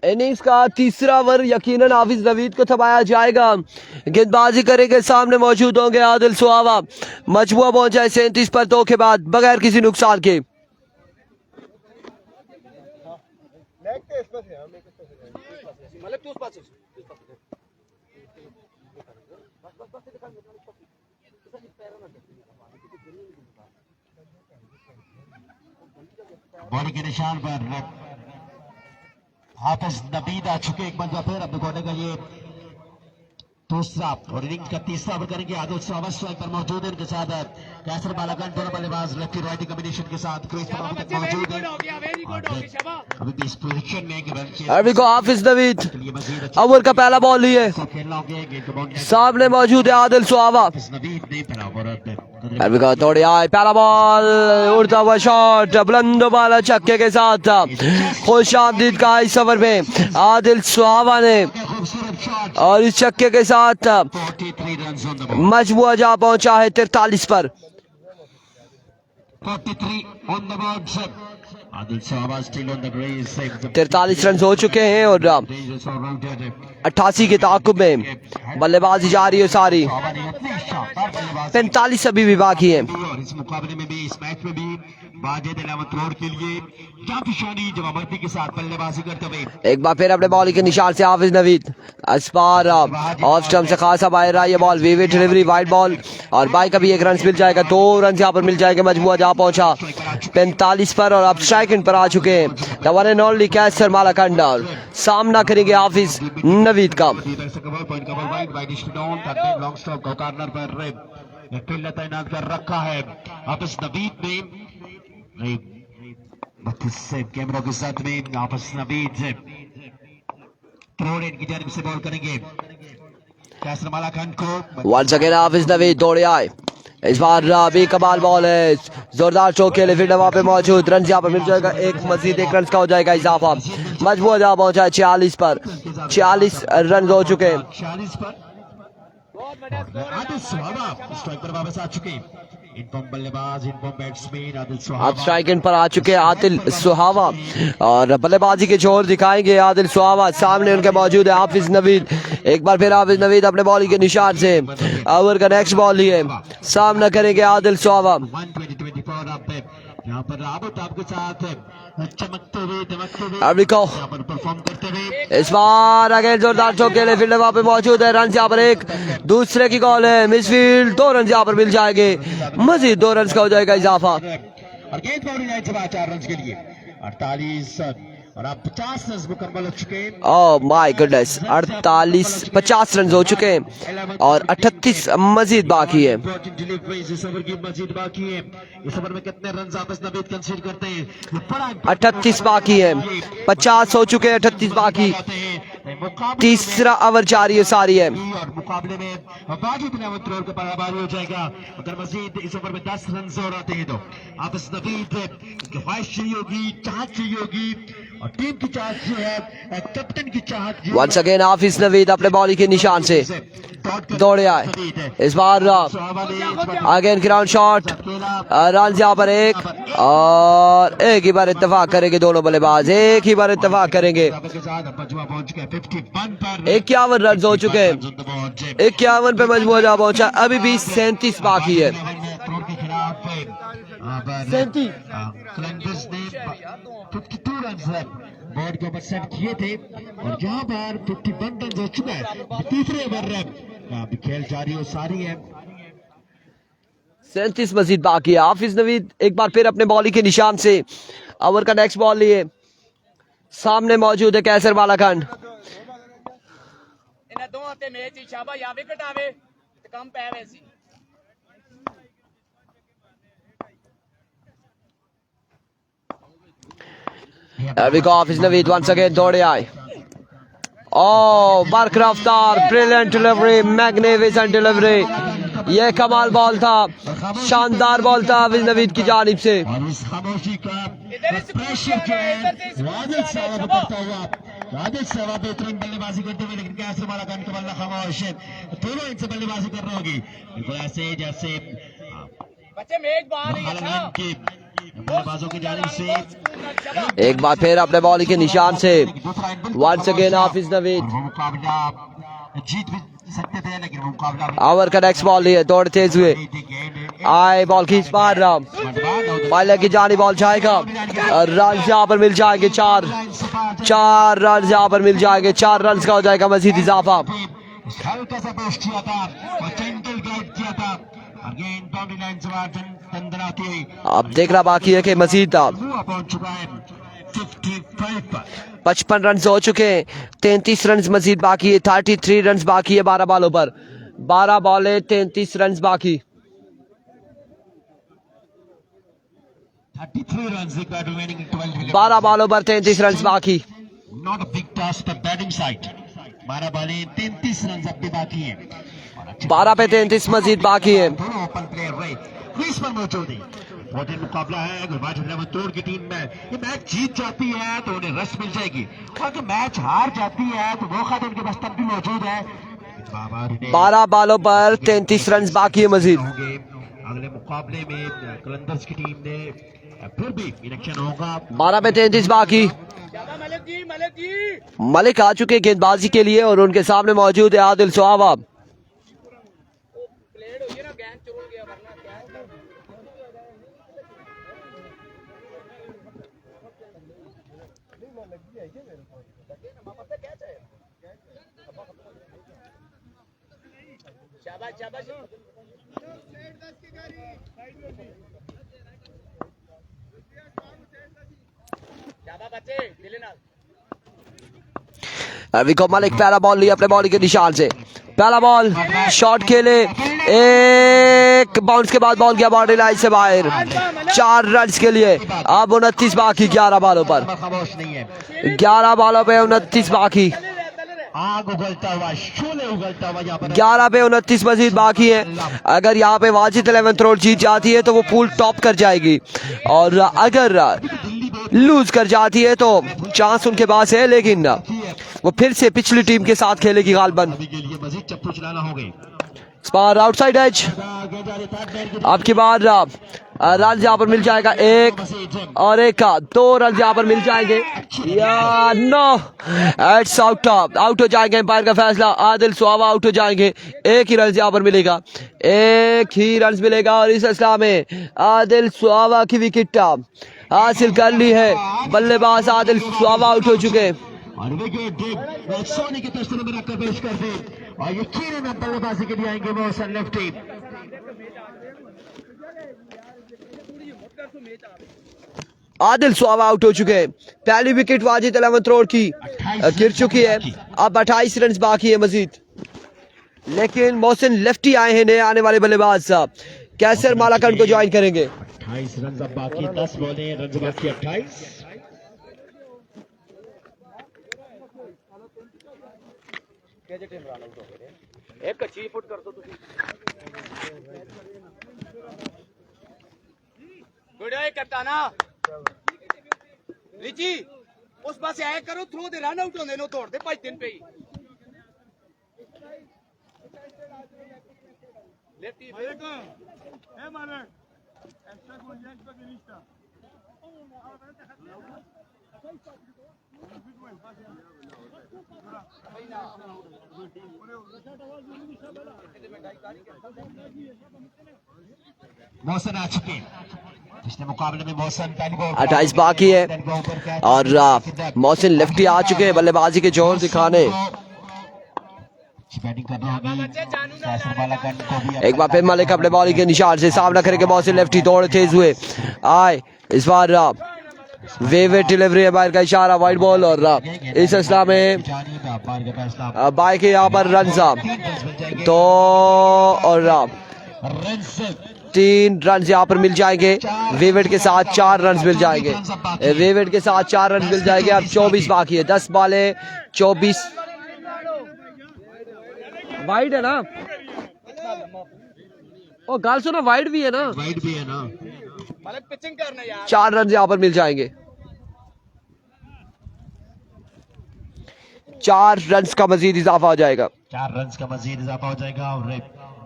इनिंग्स का तीसरा ओवर यकीनन हाफिज नवीद को थमाया जाएगा। गेंदबाजी करेंगे, सामने मौजूद होंगे आदिल सुहावा। मजबूर पहुंचा है 37 पर 2 के बाद बगैर किसी नुकसान के। मतलब तू उस पास से बॉलिंग के निशान पर हाफिज नवीद आ चुके। एक बंदा फिर अपने कोने का ये दूसरा और इनिंग्स का तीसरा ओवर करेंगे। आदिल सुहावा स्ट्राइक पर मौजूद है, इनके साथ कैसर बालागंज दोनों बल्लेबाज लेफ्टी राइटी कॉम्बिनेशन के साथ क्रीज पर अभी तक मौजूद है। अभी भी इस पोजीशन में कि अभी को हाफिज नवीद ओवर का पहला बॉल लिए, खेलना होगा गेंद को बाउंड्री सामने मौजूद है आदिल सुहावा। नवीद नहीं पहला ओवर अभी को थोड़ी आए, पहला बॉल उड़ता हुआ शॉट बुलंद वाला छक्के के साथ खुश आमदीद का इस ओवर में आदिल सुहावा ने, खूबसूरत शॉट और इस छक्के के साथ 43 रन ऑन द बॉल। मजबूर जा पहुंचा है 43 पर। 43 ऑन द बॉल। आदिल सुहावा still on the crease. 43 run हो चुके हैं और 88 के ताकुब में बल्लेबाजी जारी है सारी। 45 अभी भी बाकी है। और इस मुकाबले में भी, इस मैच में भी वाजिद इलावत रोड के लिए जाफिशानी जवाबंदी के साथ बल्लेबाजी करते हुए एक बार फिर अपने बॉलिंग के निशान से हाफिज नवीद। इस बार ऑफ स्टंप से खासा बाहर रहा ये बॉल, वीवी डिलीवरी वाइड बॉल और बाई का भी 1 रन मिल जाएगा। 2 रन यहाँ पर मिल जाएंगे। मजबूर जा पहुंचा 45 पर और अब स्ट्राइक इन पर आ चुके हैं द वन एंड ओनली कैसर मालाकंड। सामना करेंगे हाफिज नवीद का। तैनात कर रखा है हाफिज नवीद ने। 32 से कैमरों के साथ में हाफिज नवीद से थ्रोड इन की जानिब से बॉल करेंगे कैसर मालाकंड को। वंस अगेन हाफिज नवीद दौड़े आए। इस बार भी कमाल बॉल है, जोरदार चौक के लिए फील्डर वहां पे मौजूद। रन यहाँ पर मिल जाएगा, एक मजीद 1 रन का हो जाएगा इजाफा। मजबूर जा पहुंचा है 46 पर। 46 रन हो चुके हैं। 46 पर आदिल सुहावा स्ट्राइक पर वापस आ चुके। इनफॉर्म बल्लेबाज, इनफॉर्म बैट्समैन आदिल सुहावा अब स्ट्राइक इन पर आ चुके हैं आदिल सुहावा और बल्लेबाजी के जोर दिखाएंगे आदिल सुहावा। सामने उनके मौजूद है हाफिज नवीद। एक बार फिर हाफिज नवीद अपने बॉलिंग के निशान से ओवर का नेक्स्ट बॉल लिए सामना करेंगे आदिल सुहावा। 120-24 आप यहाँ पर राबत आपके साथ चमकते हुए अभी को यहाँ पर परफॉर्म करते हुए। इस बार अगेन जोरदार चौके लिए फील्डर वहां पे मौजूद है। रन यहाँ पर 1, दूसरे की कॉल है मिसफील्ड। 2 रन यहाँ पर मिल जाएंगे, मजीद 2 रन का हो जाएगा इजाफा। और गेंद बाउंड्री लाइन से 4 रन के लिए 48 और आप 50 रन मुकम्मल हो चुके हैं। ओह माय गुडनेस, 50 रन हो चुके हैं और 38 मजीद बाकी है। इस ओवर की मजीद बाकी है। इस ओवर में कितने रन हाफिज नवीद कंसीडर करते हैं? 38 बाकी है। 50 हो चुके हैं, 38 बाकी। तीसरा ओवर जारी है सारी है। और मुकाबले में वाजिद इलावत रोड का बराबर हो जाएगा अगर मजीद इस ओवर में 10 रन और आते हैं तो हाफिज नवीद की ख्वाहिश चाहिए होगी, चाहत चाहिए होगी और टीम की चाहत जो है, कैप्टन की चाहत। वंस अगेन हाफिज नवीद अपने बॉलिंग के निशान से दौड़े आए। इस बार अगेन ग्राउंड शॉट, रन यहाँ पर 1 और एक ही बार इत्तेफाक करेंगे दोनों बल्लेबाज, एक ही बार इत्तेफाक करेंगे। 51 रन हो चुके हैं, 51 पे मजबूर जा पहुंचा। अभी भी 37 बाकी है। 52 रन बोर्ड के ऊपर सेट किए थे और यहाँ पर 51 रन हो चुका है। तीसरे ओवर खेल जारी हो सारी है। 37 मजीद बाकी है। हाफिज नवीद एक बार फिर अपने बॉलिंग के निशान से ओवर का नेक्स्ट बॉल लिए सामने मौजूद है कैसर बालाखंड। ਇਹਨਾਂ ਦੋਵਾਂ ਤੇ ਮੈਚ ਹੀ ਸ਼ਾਬਾ ਜਾਂ ਵਿਕਟ ਆਵੇ ਤੇ ਕੰਮ ਪੈ ਵੇ ਸੀ। There we go, Hafiz Naveed once again दौड़े आए। Oh, बर्क रफ्तार, ब्रिलियंट डिलीवरी, मैग्निफिसेंट डिलीवरी। ये कमाल बॉल था, शानदार बॉल था हाफिज नवीद की जानिब से। और इस खामोशी का प्रेशर जो है वादिल साहब करता हुआ, वादिल साहब बेहतरीन बल्लेबाजी करते हुए, लेकिन कैसर बालाखंड का बल्ला खामोश है। दोनों इनसे बल्लेबाजी कर रहे होगी बिल्कुल ऐसे जैसे बच्चे मेज बाहर ही अच्छा के बल्लेबाजों की जानिब से एक बार फिर अपने बॉलिंग के निशान से वंस अगेन हाफिज नवीद। वो मुकाबला जीत भी सकते थे, लेकिन वो मुकाबला ओवर का नेक्स्ट बॉल लिए दौड़ तेज हुए आए, बॉल खींच पार रहा, पहले की जानी बॉल जाएगा, रन यहाँ पर मिल जाएंगे चार रन यहाँ पर मिल जाएंगे, 4 रन का हो जाएगा मजीद इजाफा। हल्का सा पेश किया था और जेंटल गाइड किया था, अगेन बाउंड्री लाइन से बाहर तंदराती हुई। अब देखना बाकी है कि मजीद पहुंच चुका है 55 पर। 55 रन हो चुके हैं, 33 रन मजीद बाकी है, 33 रन बाकी है 12 बॉलों पर, 12 बॉलें 33 रन बाकी। 33 runs required remaining in 12 wickets. 12 बॉलों पर 33 रन बाकी। Not a big task for batting side. 12 बॉलें 33 run अब भी बाकी है। 12 पे 33 मजीद बाकी है। दोनों ओपन प्लेयर रहे, क्रीज पर मौजूद है। इम्पोर्टेंट मुकाबला है, गुरबाज तोड़ की टीम में ये मैच जीत जाती है तो उन्हें रश मिल जाएगी, और अगर मैच हार जाती है तो मौका तो उनके पास तब भी मौजूद है। 12 बॉलों पर 33 रन बाकी है मजीद। अगले मुकाबले में कलंदर्स की टीम ने फिर भी इलेक्शन होगा। 12 पे 33 बाकी। शाबा मलिक जी मलिक आ चुके गेंदबाजी के लिए और उनके सामने मौजूद है आदिल सुहावा। प्लेड हुई है ना, गेंद चोर गया वरना क्या शाबाश शाबाश शाबाश बच्चे दिले ना। अभी को मलिक पहला बॉल लिया अपने बॉलिंग के निशान से, पहला बॉल शॉट खेले, एक बाउंस के बाद बॉल गया बाउंड्री लाइन से बाहर, 4 रन के लिए। अब 29 बाकी 11 बॉलों पर, 11 बॉलों पे 29 बाकी। आग उगलता हुआ, शोले उगलता हुआ यहाँ पर 11 पे 29 मजीद बाकी है। अगर यहाँ पे वाजिद 11th रोड जीत जाती है तो वो पूल टॉप कर जाएगी, और अगर लूज कर जाती है तो चांस उनके पास है, लेकिन वो फिर से पिछली टीम के साथ खेलेगी गालबन। के लिए मजीद चप्पू चलाना होंगे। स्पार आउटसाइड एज, अब की बार रन यहाँ पर मिल जाएगा 1 और 1 का 2 रन यहाँ पर मिल जाएंगे या नो, एट्स आउट हो जाएंगे। एम्पायर का फैसला, आदिल सुहावा आउट हो जाएंगे, 1 ही रन यहाँ पर मिलेगा, 1 ही रन मिलेगा। और इस असला में आदिल सुहावा की विकेट हासिल कर ली है, बल्लेबाज आदिल सुहावा आउट हो चुके हैं। और विकेट सोनी के तस्वीर में रखकर पेश कर दी, और यकीनन अब बल्लेबाजी के लिए आएंगे मोहसन लेफ्टी। आदिल सुहावा आउट हो चुके हैं, पहली विकेट वाजिद 11th रोड की गिर चुकी है। अब 28 रन बाकी है मजीद, लेकिन मोहसिन लेफ्टी आए हैं नए आने वाले बल्लेबाज साहब, कैसर मालाकंड को ज्वाइन करेंगे। 28 रन अब बाकी, 10 बॉलें, रन बाकी 28। एक 6 फुट कर दो ਤੁਸੀਂ गुड़िया करता ना लीची उस पासे आया करो, थ्रो दे रन आउट होने नो तोड़ दे 5 दिन पे ही लेफ्टी है माने एक्स्ट्रा को नेक्स्ट पे लिस्टा मोहसन आ चुके हैं, पिछले मुकाबले में मोहसन पहली बॉल 28 बाकी है, और मोहसिन लेफ्टी आ चुके हैं बल्लेबाजी के जोर दिखाने। बैटिंग कर रहे होंगे कैसर बालाखंड को भी। एक बार फिर मलिक अपने बॉलिंग के निशान से सामना करेंगे, मोहसिन लेफ्टी दौड़े तेज हुए आए, इस बार वेवेट डिलीवरी है, बाहर का इशारा, वाइड बॉल। और इस सिलसिला में बाई के यहाँ पर रन तो और 3 रन यहाँ पर मिल जाएंगे। वेवेट के साथ 4 रन मिल जाएंगे। वेवेट के साथ 4 रन मिल जाएंगे। अब 24 बाकी है, 10 बॉले 24। वाइड है ना? ओ गाल सुनो, वाइड भी है ना? वाइड भी है ना? मतलब पिचिंग करना यार। 4 रन यहाँ पर मिल जाएंगे। 4 रन का मजीद इजाफा हो जाएगा। 4 रन का मजीद इजाफा हो जाएगा और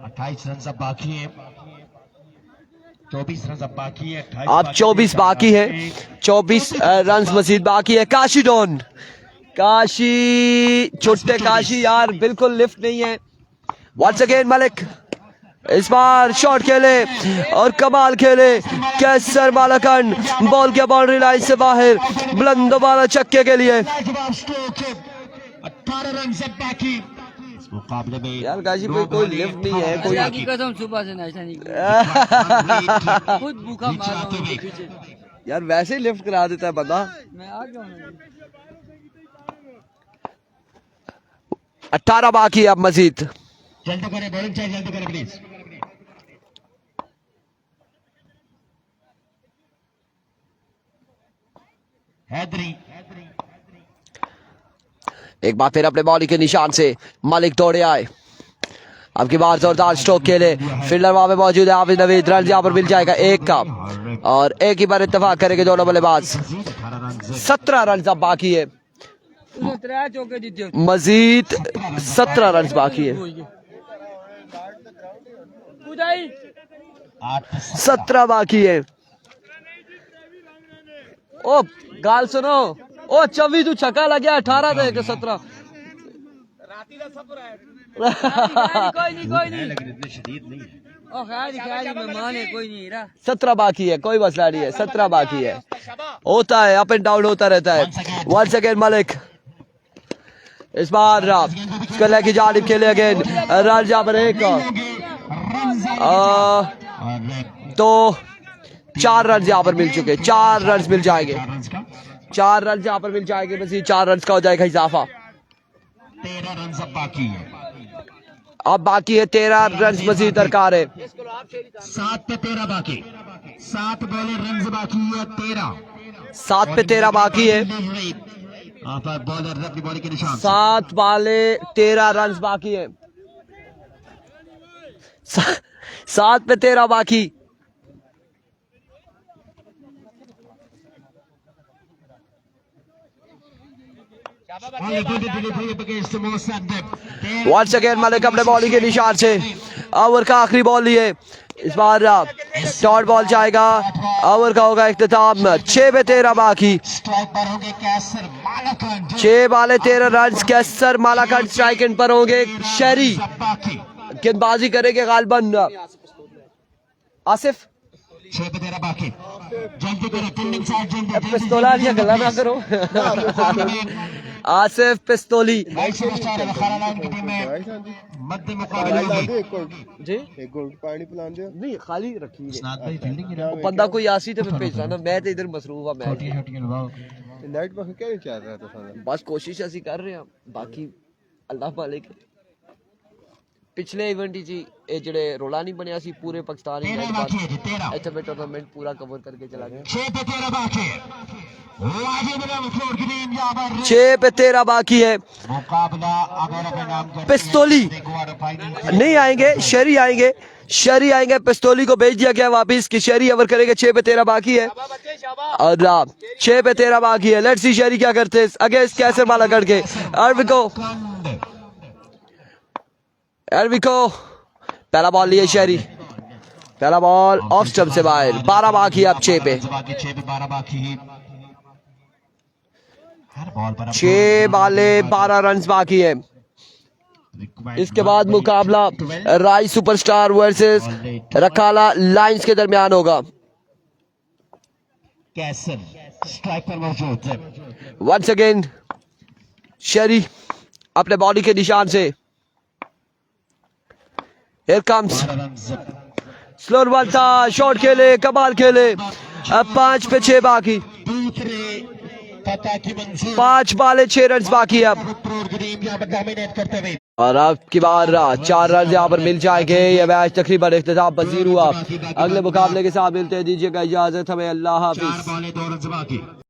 28 रन अब बाकी है। 24 रन अब बाकी है। अब 24 बाकी है। 24 रन मजीद बाकी है। काशी डॉन, काशी छुट्टे काशी यार बिल्कुल लिफ्ट नहीं है। वंस अगेन मलिक इस बार शॉट खेले और कमाल खेले। कैसर मालाकंड बॉल के बाउंड्री लाइन से बाहर, बुलंद दोबारा छक्के के लिए। 18 रन से बाकी इस मुकाबले में यार गाजी भाई कोई लिफ्ट नहीं है, कोई की कसम सुबह से नाश्ता नहीं किया, खुद भूखा मार रहा हूं पीछे। यार वैसे ही लिफ्ट करा देता है बंदा। मैं आ गया हूं। 18 बाकी है अब मजीद। जल्दी करें, बॉलिंग चाहिए, जल्दी करें प्लीज। हैदरी एक बार फिर अपने बॉलिंग के निशान से मलिक दौड़े आए। अब की बार जोरदार स्ट्रोक खेले, फील्डर वहां पे मौजूद है। हाफिज नवीद, रन यहाँ पर मिल जाएगा 1 का और 1 ही पर इत्तेफाक करेंगे दोनों बल्लेबाज। 17 रन अब बाकी है, उसने 3 चौके जीते। मजीद 17 रन बाकी है। 17 बाकी है। ओ गाल सुनो, ओ 24 तू छक्का लग गया। 18 थे 17। राती का सफर है। कोई नहीं इतने शदीद नहीं है। ओ ख्याली मेहमान है, कोई नहीं रहा। 17 बाकी है, कोई मसला नहीं है। 17 बाकी है, होता है, अप एंड डाउन होता रहता है। वंस अगेन मलिक इस बार कल की जानिब खेले अगेन। रन यहाँ पर 1 तो 4 रन यहाँ पर मिल चुके। 4 रन मिल जाएंगे। 4 रन यहाँ पर मिल जाएंगे। बस 4 रन का हो जाएगा इजाफा। 13 रन अब बाकी है। अब बाकी है 13 रन मजीद दरकार है। 7 पे 13 बाकी। 7 बॉलर रन बाकी है। 13 7 पे 13 बाकी है। बॉलर अपनी बॉलिंग के निशान 7 बाले 13 रन बाकी है। 7 पे 13 बाकी। वंस अगेन मलिक अपने बॉलिंग के निशान से ओवर का आखिरी बॉल लिए। इस बार डॉट बॉल जाएगा। ओवर का होगा इख्तिताम। 6 पे 13 बाकी। स्ट्राइक पर होंगे कैसर मालाकंड। 6 बाले 13 run Kaiser Malakand strike in पर होंगे। शहरी गेंदबाजी करेंगे गालबन आसिफ। 6 पे 13 बाकी। जल्दी करो, फील्डिंग साइड जल्दी। पिस्तौला लिया गला ना करो। आसिफ पिस्तौली वाइस सुपरस्टार है खाना लाइन की टीम में मध्य मुकाबले में जी एक गोल पानी पिला दे। नहीं खाली रखी है। स्नात भाई फील्डिंग की ना बंदा कोई आसी तो मैं भेजना ना, मैं तो इधर मसरूफ हूं। छोटी मैं छोटी लगाओ। नाइट पर क्या चल रहा था सारा? बस कोशिश ऐसी कर रहे हैं, बाकी अल्लाह मालिक। पिछले इवेंट जी ये जड़े रोला नहीं बनया सी पूरे पाकिस्तान 13 बाकी है जी। 13 ऐसे में टूर्नामेंट पूरा कवर करके चला गया। 6 पे 13 बाकी है। वाजिब इनाम फ्लोर की टीम यहाँ पर 6 पे 13 बाकी है। मुकाबला अगर अपने नाम करते हैं पिस्तौली क्वार्टर फाइनल नहीं आएंगे, शहरी आएंगे। शहरी आएंगे। पिस्तौली को भेज दिया गया वापिस कि शहरी ओवर करेंगे। 6 पे 13 बाकी है और 6 पे 13 बाकी है। लेट्स सी शहरी क्या करते हैं अगेंस्ट कैसर मालाकंड के। एरविको पहला बॉल लिए शहरी। पहला बॉल ऑफ स्टंप से बाहर। 12 बाकी है अब 6 पे। 6 पे 12 बाकी है। हर बॉल पर 6 बाले 12 रन बाकी है। इसके बाद मुकाबला राय सुपरस्टार वर्सेस रखाला लाइंस के दरमियान होगा। कैसर स्ट्राइक पर मौजूद है। वंस अगेन शहरी अपने बॉडी के निशान से। Here comes स्लोर बॉल था, शॉट खेले, कमाल खेले। अब 5 पे 6 बाकी। दूसरे फतह की मंजिल 5 बॉल 6 रन बाकी है अब, यहाँ पर डोमिनेट करते हुए और अब की बार 4 रन यहाँ पर मिल जाएंगे। ये मैच तकरीबन इख्तिताम पजीर हुआ। अगले मुकाबले के साथ मिलते हैं, दीजिएगा इजाजत, हमें अल्लाह हाफिज। 4 बॉलें 2 रन बाकी।